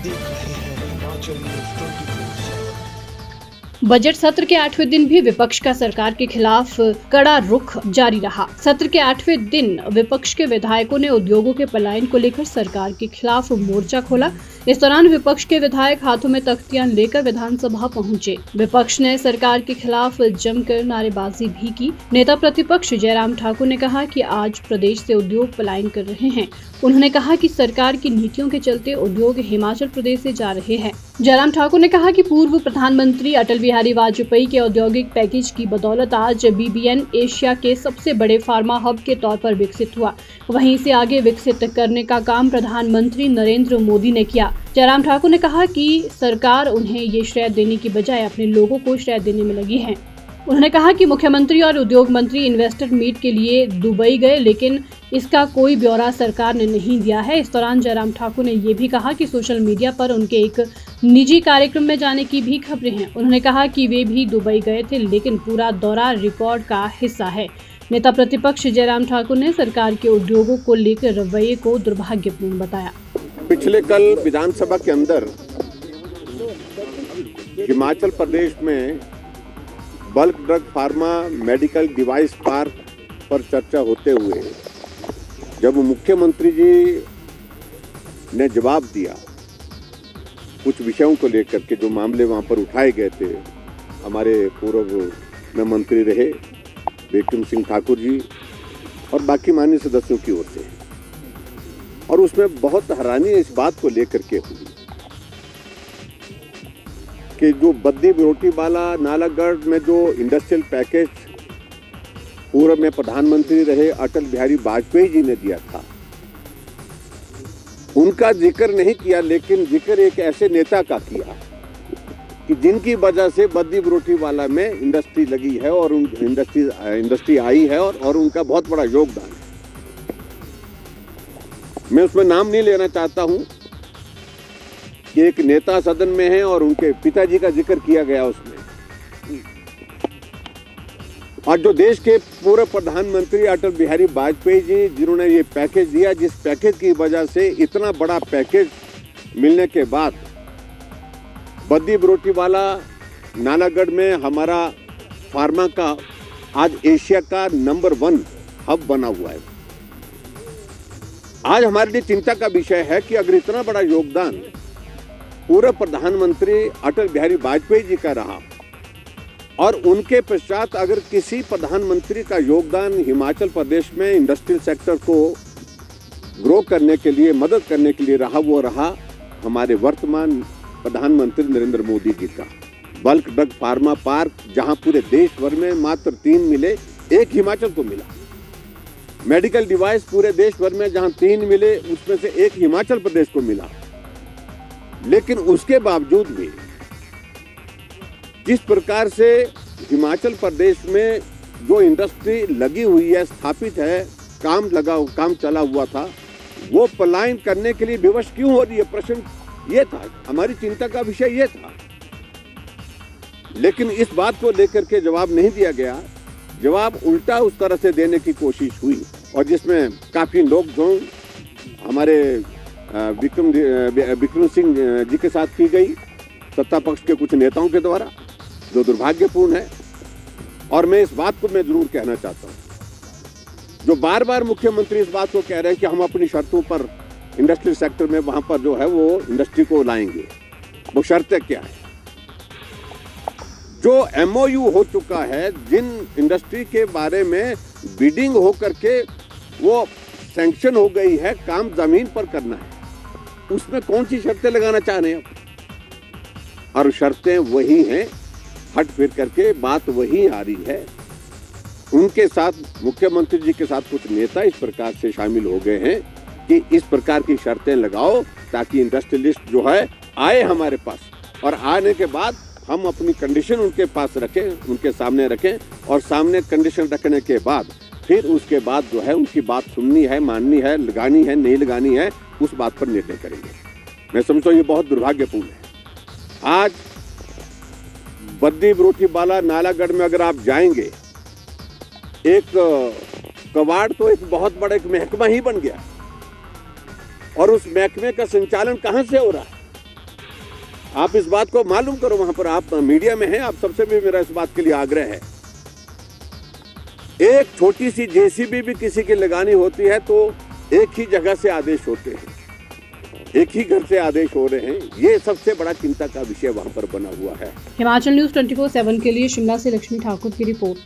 देख रहे हैं हिमाचल न्यूज 24/7। बजट सत्र के 8वें दिन भी विपक्ष का सरकार के खिलाफ कड़ा रुख जारी रहा। सत्र के 8वें दिन विपक्ष के विधायकों ने उद्योगों के पलायन को लेकर सरकार के खिलाफ मोर्चा खोला। इस दौरान विपक्ष के विधायक हाथों में तख्तियां लेकर विधानसभा पहुंचे। विपक्ष ने सरकार के खिलाफ जमकर नारेबाजी भी की। नेता प्रतिपक्ष जयराम ठाकुर ने कहा कि आज प्रदेश से उद्योग पलायन कर रहे हैं। उन्होंने कहा कि सरकार की नीतियों के चलते उद्योग हिमाचल प्रदेश से जा रहे हैं। जयराम ठाकुर ने कहा कि पूर्व प्रधानमंत्री अटल बिहारी वाजपेयी के औद्योगिक पैकेज की बदौलत आज बीबीएन एशिया के सबसे बड़े फार्मा हब के तौर पर विकसित हुआ। वहीं इसे आगे विकसित करने का काम प्रधानमंत्री नरेंद्र मोदी ने किया। जयराम ठाकुर ने कहा कि सरकार उन्हें ये श्रेय देने की बजाय अपने लोगों को श्रेय देने में लगी है। उन्होंने कहा कि मुख्यमंत्री और उद्योग मंत्री इन्वेस्टर मीट के लिए दुबई गए, लेकिन इसका कोई ब्यौरा सरकार ने नहीं दिया है। इस दौरान जयराम ठाकुर ने ये भी कहा कि सोशल मीडिया पर उनके एक निजी कार्यक्रम में जाने की भी खबरें हैं। उन्होंने कहा कि वे भी दुबई गए थे, लेकिन पूरा दौरा रिकॉर्ड का हिस्सा है। नेता प्रतिपक्ष जयराम ठाकुर ने सरकार के उद्योगों को लेकर रवैये को दुर्भाग्यपूर्ण बताया। पिछले कल विधानसभा के अंदर हिमाचल प्रदेश में bulk drug pharma medical device park पर चर्चा होते हुए जब मुख्यमंत्री जी ने जवाब दिया कुछ विषयों को लेकर के, जो मामले वहां पर उठाए गए थे, हमारे पूर्व में मंत्री रहे बिक्रम सिंह ठाकुर जी और बाकी माननीय सदस्यों की ओर से, और उसमें बहुत हैरानी इस बात को लेकर के हुई कि जो बद्दी बरोटीवाला नालागढ़ में जो इंडस्ट्रियल पैकेज पूर्व में प्रधानमंत्री रहे अटल बिहारी वाजपेयी जी ने दिया था, उनका जिक्र नहीं किया, लेकिन जिक्र एक ऐसे नेता का किया कि जिनकी वजह से बद्दी बरोटीवाला में इंडस्ट्री लगी है और इंडस्ट्री आई है और उनका बहुत बड़ा योगदान है। मैं उसमें नाम नहीं लेना चाहता हूं कि एक नेता सदन में है और उनके पिताजी का जिक्र किया गया उसमें, और जो देश के पूर्व प्रधानमंत्री अटल बिहारी वाजपेयी जी जिन्होंने ये पैकेज दिया, जिस पैकेज की वजह से इतना बड़ा पैकेज मिलने के बाद बद्दी बरोटीवाला नालागढ़ में हमारा फार्मा का आज एशिया का नंबर 1 हब बना हुआ है। आज हमारे लिए चिंता का विषय है कि अगर इतना बड़ा योगदान पूर्व प्रधानमंत्री अटल बिहारी वाजपेयी जी का रहा और उनके पश्चात अगर किसी प्रधानमंत्री का योगदान हिमाचल प्रदेश में इंडस्ट्रियल सेक्टर को ग्रो करने के लिए, मदद करने के लिए रहा, वो रहा हमारे वर्तमान प्रधानमंत्री नरेंद्र मोदी जी का बल्क ड्रग फार्मा पार्क, जहां पूरे देश भर में मात्र 3 मिले, एक हिमाचल को मिला। मेडिकल डिवाइस पूरे देश भर में जहां 3 मिले, उसमें से एक हिमाचल प्रदेश को मिला। लेकिन उसके बावजूद भी जिस प्रकार से हिमाचल प्रदेश में जो इंडस्ट्री लगी हुई है, स्थापित है, काम चला हुआ था, वो पलायन करने के लिए विवश क्यों हो रही है? प्रश्न ये था, हमारी चिंता का विषय ये था। लेकिन इस बात को लेकर के जवाब नहीं दिया गया। जवाब उल्टा उस तरह से देने की कोशिश हुई, और जिसमें काफी नोक-झोंक हमारे बिक्रम सिंह जी के साथ की गई, सत्ता पक्ष के कुछ नेताओं के द्वारा, जो दुर्भाग्यपूर्ण है। और मैं इस बात को मैं जरूर कहना चाहता हूं, जो बार बार मुख्यमंत्री इस बात को कह रहे हैं कि हम अपनी शर्तों पर इंडस्ट्रियल सेक्टर में वहां पर जो है वो इंडस्ट्री को लाएंगे, वो शर्तें क्या है? जो एमओयू हो चुका है, जिन इंडस्ट्री के बारे में बिडिंग हो करके वो सैंक्शन हो गई है, काम जमीन पर करना है, उसमें कौन सी शर्तें लगाना चाह रहे हैं? और शर्तें वही हैं, हट फिर करके बात वही आ रही है। उनके साथ मुख्यमंत्री जी के साथ कुछ नेता इस प्रकार से शामिल हो गए हैं कि इस प्रकार की शर्तें लगाओ ताकि इंडस्ट्रियलिस्ट जो है आए हमारे पास, और आने के बाद हम अपनी कंडीशन उनके पास रखें, उनके सामने रखें, और सामने कंडीशन रखने के बाद फिर उसके बाद जो है उनकी बात सुननी है, माननी है, लगानी है, नहीं लगानी है, उस बात पर निर्णय करेंगे। मैं समझता हूँ ये बहुत दुर्भाग्यपूर्ण है। आज बद्दी बरोटीवाला नालागढ़ में अगर आप जाएंगे, एक कबाड़ तो एक बहुत बड़ा एक महकमा ही बन गया, और उस महकमे का संचालन कहाँ से हो रहा है? आप इस बात को मालूम करो, वहां पर आप मीडिया में हैं, आप सबसे भी मेरा इस बात के लिए आग्रह है। एक छोटी सी जेसीबी भी किसी की लगानी होती है तो एक ही जगह से आदेश होते हैं, एक ही घर से आदेश हो रहे हैं। ये सबसे बड़ा चिंता का विषय वहां पर बना हुआ है। हिमाचल न्यूज 24/7 के लिए शिमला से लक्ष्मी ठाकुर की रिपोर्ट।